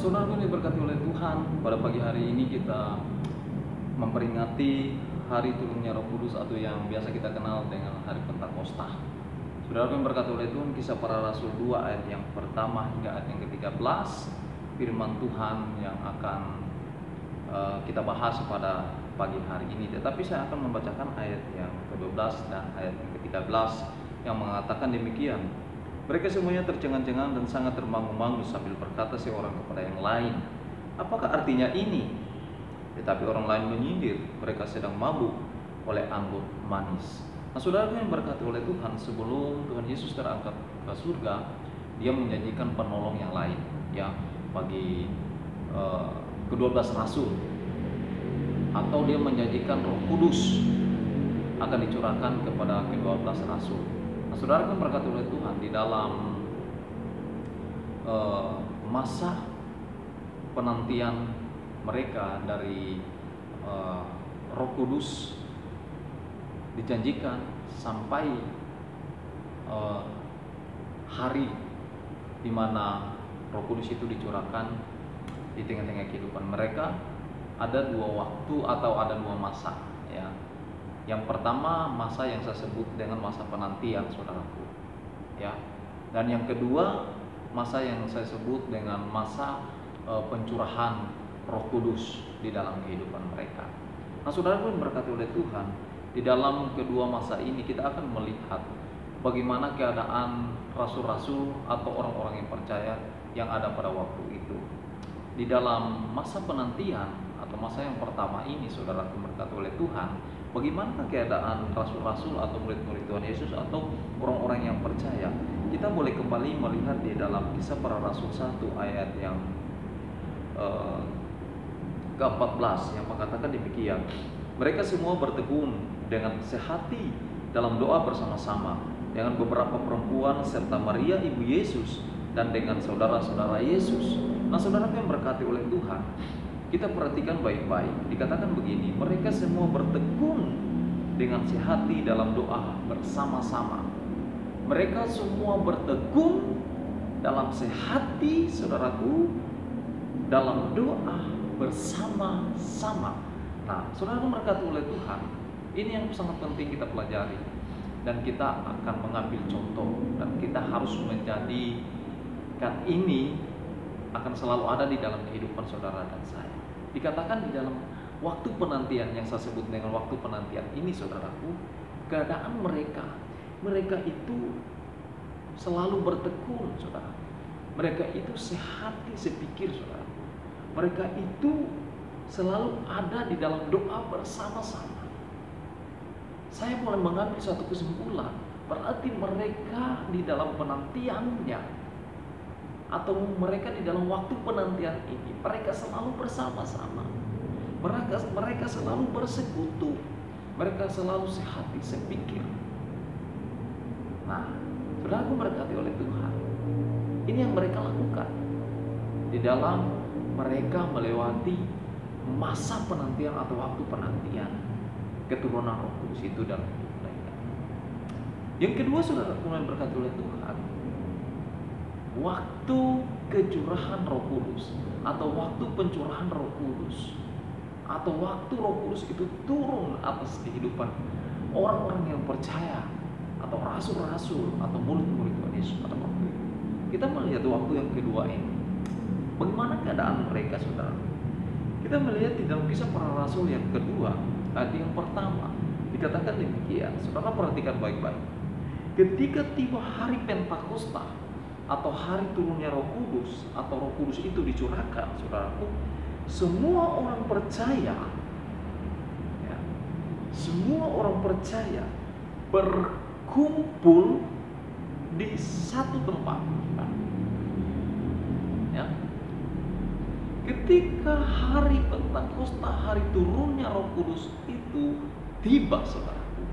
Saudara yang diberkati oleh Tuhan, pada pagi hari ini kita memperingati hari turunnya Roh Kudus atau yang biasa kita kenal dengan hari Pentakosta. Saudara yang diberkati oleh Tuhan, Kisah Para Rasul 2 ayat yang pertama hingga ayat yang ke-13, firman Tuhan yang akan kita bahas pada pagi hari ini. Tetapi saya akan membacakan ayat yang ke-12 dan ayat yang ke-13 yang mengatakan demikian. Mereka semuanya tercengang-cengang dan sangat termangu-mangu sambil berkata seorang kepada yang lain, "Apakah artinya ini?" Tetapi orang lain menyindir, "Mereka sedang mabuk oleh anggur manis." Nah, saudara yang berkati oleh Tuhan, sebelum Tuhan Yesus terangkat ke surga, Dia menjanjikan penolong yang lain, ya, bagi ke-12 rasul, atau Dia menjanjikan Roh Kudus akan dicurahkan kepada ke-12 rasul. Nah, saudara kan berkati oleh Tuhan, di dalam masa penantian mereka dari Roh Kudus dijanjikan sampai hari di mana Roh Kudus itu dicurahkan di tengah-tengah kehidupan mereka, ada dua waktu atau ada dua masa, ya. Yang pertama, masa yang saya sebut dengan masa penantian, saudaraku, ya. Dan yang kedua, masa yang saya sebut dengan masa pencurahan Roh Kudus di dalam kehidupan mereka. Nah, saudaraku yang berkati oleh Tuhan, di dalam kedua masa ini kita akan melihat bagaimana keadaan rasul-rasul atau orang-orang yang percaya yang ada pada waktu itu. Di dalam masa penantian atau masa yang pertama ini, saudaraku berkati oleh Tuhan, bagaimana keadaan rasul-rasul atau murid-murid Tuhan Yesus atau orang-orang yang percaya? Kita boleh kembali melihat di dalam Kisah Para Rasul 1 ayat yang ke-14 yang mengatakan demikian. Mereka semua bertekun dengan sehati dalam doa bersama-sama dengan beberapa perempuan serta Maria ibu Yesus dan dengan saudara-saudara Yesus. Nah, saudara yang berkati oleh Tuhan, kita perhatikan baik-baik. Dikatakan begini, mereka semua bertekun dengan sehati dalam doa bersama-sama. Mereka semua bertekun dalam sehati, saudaraku, dalam doa bersama-sama. Nah, saudara berkati oleh Tuhan, ini yang sangat penting kita pelajari, dan kita akan mengambil contoh, dan kita harus menjadikan ini akan selalu ada di dalam kehidupan saudara dan saya. Dikatakan di dalam waktu penantian yang saya sebut dengan waktu penantian ini, saudaraku, keadaan mereka itu selalu bertekun, saudara. Mereka itu sehati sepikir, saudara. Mereka itu selalu ada di dalam doa bersama-sama. Saya boleh mengambil satu kesimpulan, berarti mereka di dalam penantiannya atau mereka di dalam waktu penantian ini, mereka selalu bersama-sama. Mereka selalu bersekutu. Mereka selalu sehati sepikir. Nah, saudaraku berkati oleh Tuhan, ini yang mereka lakukan di dalam mereka melewati masa penantian atau waktu penantian keturunan Roh Kudus itu dalam hidup mereka. Yang kedua, saudaraku yang berkati oleh Tuhan, waktu kecurahan Roh Kudus atau waktu pencurahan Roh Kudus atau waktu Roh Kudus itu turun atas kehidupan orang-orang yang percaya atau rasul-rasul atau murid-murid Tuhan Yesus pada waktu itu. Kita melihat waktu yang kedua ini, bagaimana keadaan mereka, saudara. Kita melihat di dalam Kisah Para Rasul yang kedua ayat yang pertama, dikatakan demikian. Saudara perhatikan baik-baik. Ketika tiba hari Pentakosta atau hari turunnya Roh Kudus atau Roh Kudus itu dicurahkan, saudaraku, semua orang percaya, ya, semua orang percaya berkumpul di satu tempat, ya. Ketika hari Pentakosta, hari turunnya Roh Kudus itu tiba, saudaraku,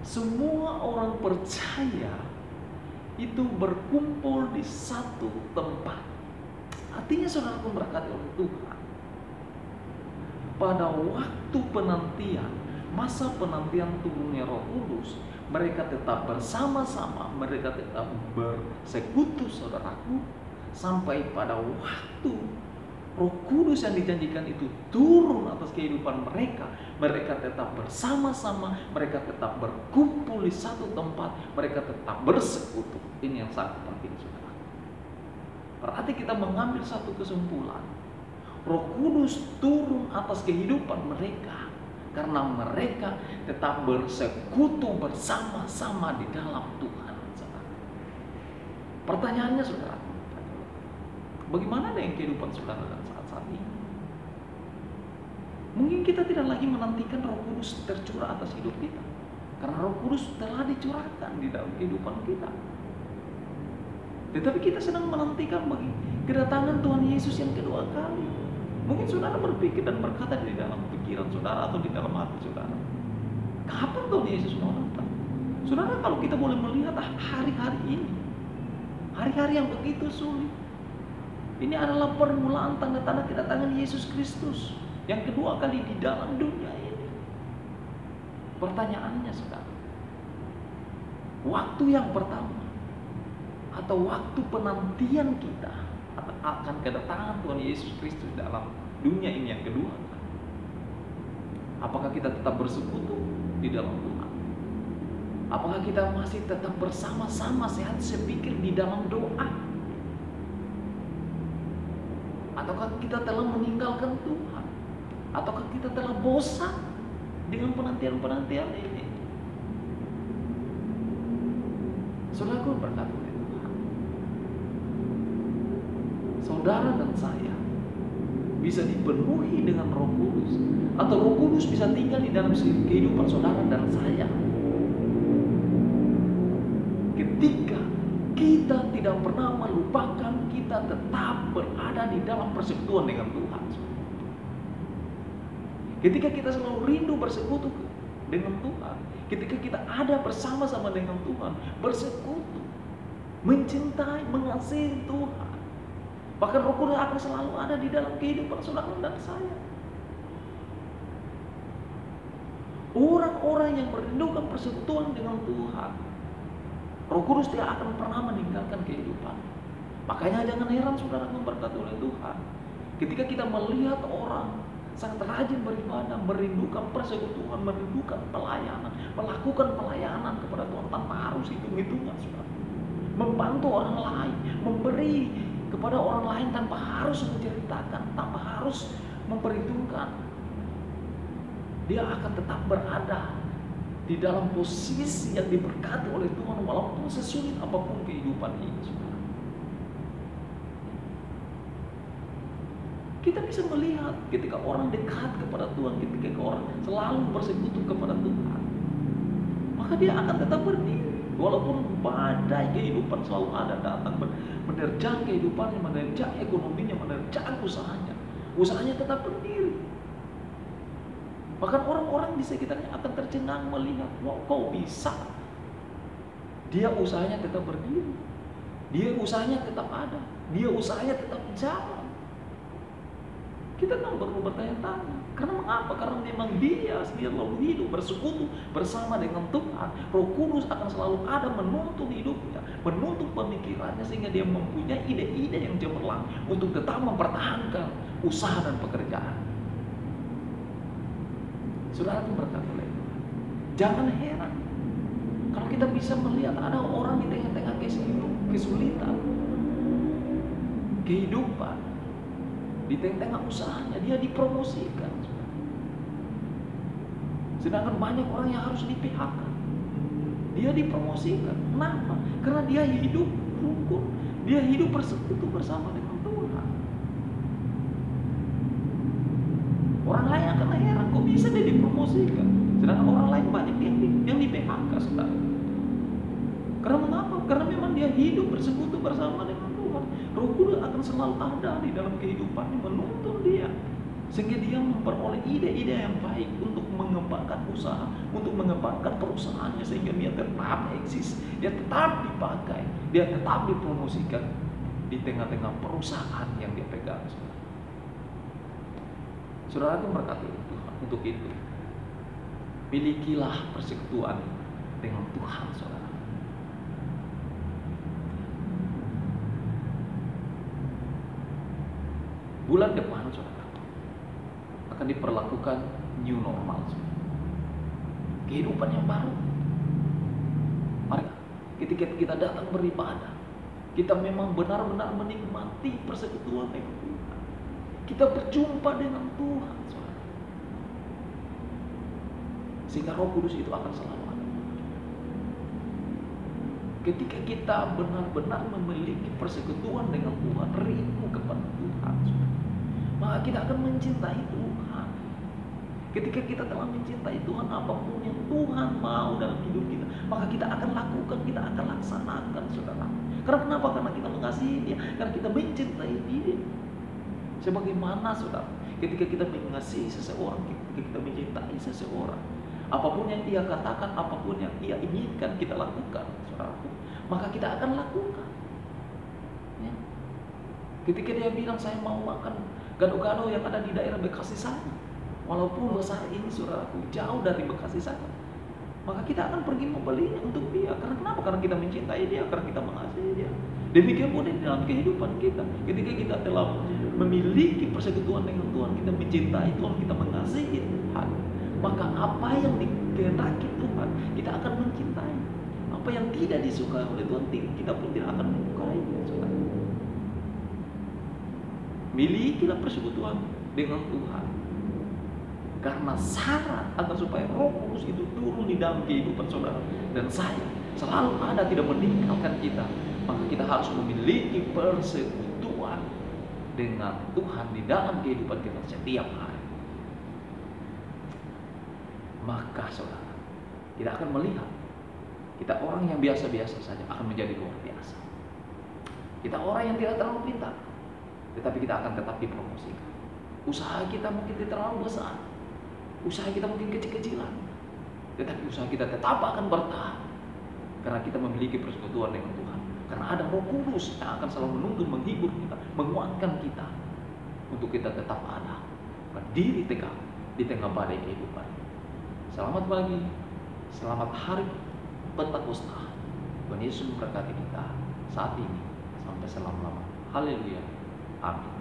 semua orang percaya itu berkumpul di satu tempat. Artinya, saudaraku berkati oleh Tuhan, pada waktu penantian, masa penantian turunnya Roh Kudus, mereka tetap bersama-sama, mereka tetap bersekutu, saudaraku, sampai pada waktu Roh Kudus yang dijanjikan itu turun atas kehidupan mereka. Mereka tetap bersama-sama, mereka tetap berkumpul di satu tempat, mereka tetap bersekutu. Ini yang sangat penting, saudara. Berarti kita mengambil satu kesimpulan. Roh Kudus turun atas kehidupan mereka karena mereka tetap bersekutu bersama-sama di dalam Tuhan, saudara. Pertanyaannya, saudara, bagaimana dengan kehidupan saudara dan saat ini? Mungkin kita tidak lagi menantikan Roh Kudus tercurah atas hidup kita, karena Roh Kudus telah dicurahkan di dalam kehidupan kita. Tetapi kita sedang menantikan bagi kedatangan Tuhan Yesus yang kedua kali. Mungkin saudara berpikir dan berkata di dalam pikiran saudara atau di dalam hati saudara, kapan Tuhan Yesus mau datang? Saudara, kalau kita boleh melihat hari-hari ini, hari-hari yang begitu sulit, ini adalah permulaan tanda-tanda kedatangan Yesus Kristus yang kedua kali di dalam dunia ini. Pertanyaannya, saudara, waktu yang pertama atau waktu penantian kita akan kedatangan Tuhan Yesus Kristus dalam dunia ini yang kedua, apakah kita tetap bersekutu di dalam Tuhan? Apakah kita masih tetap bersama-sama sehat sepikir di dalam doa? Ataukah kita telah meninggalkan Tuhan? Ataukah kita telah bosan dengan penantian-penantian ini? Saudaraku berkata oleh Tuhan, saudara dan saya bisa dipenuhi dengan Roh Kudus, atau Roh Kudus bisa tinggal di dalam kehidupan saudara dan saya ketika kita tidak pernah melupakan kita tetap berada di dalam persekutuan dengan Tuhan. Ketika kita selalu rindu bersekutu dengan Tuhan, ketika kita ada bersama-sama dengan Tuhan, bersekutu, mencintai, mengasihi Tuhan, bahkan Roh Kudus akan selalu ada di dalam kehidupan saudara dan saya. Orang-orang yang merindukan persekutuan dengan Tuhan, Roh Kudus tidak akan pernah meninggalkan kehidupan. Makanya jangan heran saudara memberkati oleh Tuhan, ketika kita melihat orang sangat rajin beribadah, merindukan persekutuan, merindukan pelayanan, melakukan pelayanan kepada Tuhan tanpa harus hitung-hitungan, saudara. Membantu orang lain, memberi kepada orang lain tanpa harus menceritakan, tanpa harus memperhitungkan. Dia akan tetap berada di dalam posisi yang diberkati oleh Tuhan walaupun sesulit apapun kehidupan ini, saudara. Kita bisa melihat ketika orang dekat kepada Tuhan, ketika orang selalu bersekutu kepada Tuhan, maka dia akan tetap berdiri walaupun badai kehidupan selalu ada datang, menerjang kehidupannya, menerjang ekonominya, menerjang usahanya tetap berdiri. Bahkan orang-orang di sekitarnya akan tercengang melihat, wow, kok bisa? Dia usahanya tetap berdiri, dia usahanya tetap ada, dia usahanya tetap jalan. Kita tak perlu bertanya-tanya. Karena mengapa? Karena memang dia selalu hidup bersekutu bersama dengan Tuhan. Roh Kudus akan selalu ada menuntun hidupnya, menuntun pemikirannya, sehingga dia mempunyai ide-ide yang cemerlang untuk tetap mempertahankan usaha dan pekerjaan. Saudara berkata oleh Tuhan, jangan heran kalau kita bisa melihat ada orang di tengah-tengah kesulitan kehidupan, di tengah-tengah usahanya dia dipromosikan. Sedangkan banyak orang yang harus di PHK, dia dipromosikan. Kenapa? Karena dia hidup rukun, dia hidup bersekutu bersama dengan Tuhan. Orang lain akan heran, kok bisa dia dipromosikan, sedangkan orang lain banyak yang di PHK, saudara. Karena mengapa? Karena memang dia hidup bersekutu bersama dengan Tuhan. Roh Kudus akan selalu ada di dalam kehidupannya, menuntun dia, sehingga dia memperoleh ide-ide yang baik untuk mengembangkan usaha, untuk mengembangkan perusahaannya, sehingga dia tetap eksis, dia tetap dipakai, dia tetap dipromosikan di tengah-tengah perusahaan yang dia pegang. Saudara itu berkata Tuhan, untuk itu milikilah persekutuan dengan Tuhan, saudara. bulan depan saudara akan diperlakukan new normal, saudara. Kehidupan yang baru. Mari ketika kita datang beribadah, kita memang benar-benar menikmati persekutuan dengan Tuhan. Kita berjumpa dengan Tuhan, saudara. Sehingga Roh Kudus itu akan selalu ada. Ketika kita benar-benar memiliki persekutuan dengan Tuhan, rindu kepada Tuhan, saudara, maka kita akan mencintai Tuhan. Ketika kita telah mencintai Tuhan, apapun yang Tuhan mau dalam hidup kita, maka kita akan lakukan, kita akan laksanakan, saudara. Karena kenapa? Karena kita mengasihi Dia, karena kita mencintai Dia. Sebagaimana, saudara, ketika kita mengasihi seseorang, ketika kita mencintai seseorang, apapun yang Dia katakan, apapun yang Dia inginkan kita lakukan, saudara, maka kita akan lakukan. Ya. Ketika Dia bilang, saya mau makan gado-gado yang ada di daerah Bekasi sana, walaupun besar ini, saudaraku, jauh dari Bekasi sana, maka kita akan pergi membelinya untuk Dia. Karena kenapa? Karena kita mencintai Dia, karena kita mengasihi Dia. Demikian pun di dalam kehidupan kita, ketika kita telah memiliki persekutuan dengan Tuhan, kita mencintai Tuhan, kita mengasihi Tuhan, maka apa yang dikehendaki Tuhan, kita akan mencintai. Apa yang tidak disukai oleh Tuhan, kita pun tidak akan menyukai, saudara. Milikilah persekutuan dengan Tuhan, karena syarat agar supaya Roh Kudus itu turun di dalam kehidupan saudara dan saya selalu ada, tidak meninggalkan kita, maka kita harus memiliki persekutuan dengan Tuhan di dalam kehidupan kita setiap hari. Maka saudara, kita akan melihat kita orang yang biasa-biasa saja akan menjadi luar biasa. Kita orang yang tidak terlalu pintar, tetapi kita akan tetap dipromosikan. Usaha kita mungkin tidak terlalu besar, usaha kita mungkin kecil-kecilan, tetapi usaha kita tetap akan bertahan karena kita memiliki persekutuan dengan Tuhan. Karena ada Roh Kudus yang akan selalu menuntun, menghibur kita, menguatkan kita untuk kita tetap ada, berdiri tegak di tengah badai kehidupan. Selamat pagi, selamat hari Pentakosta. Tuhan Yesus memberkati kita saat ini sampai selama-lamanya. Haleluya. Amin.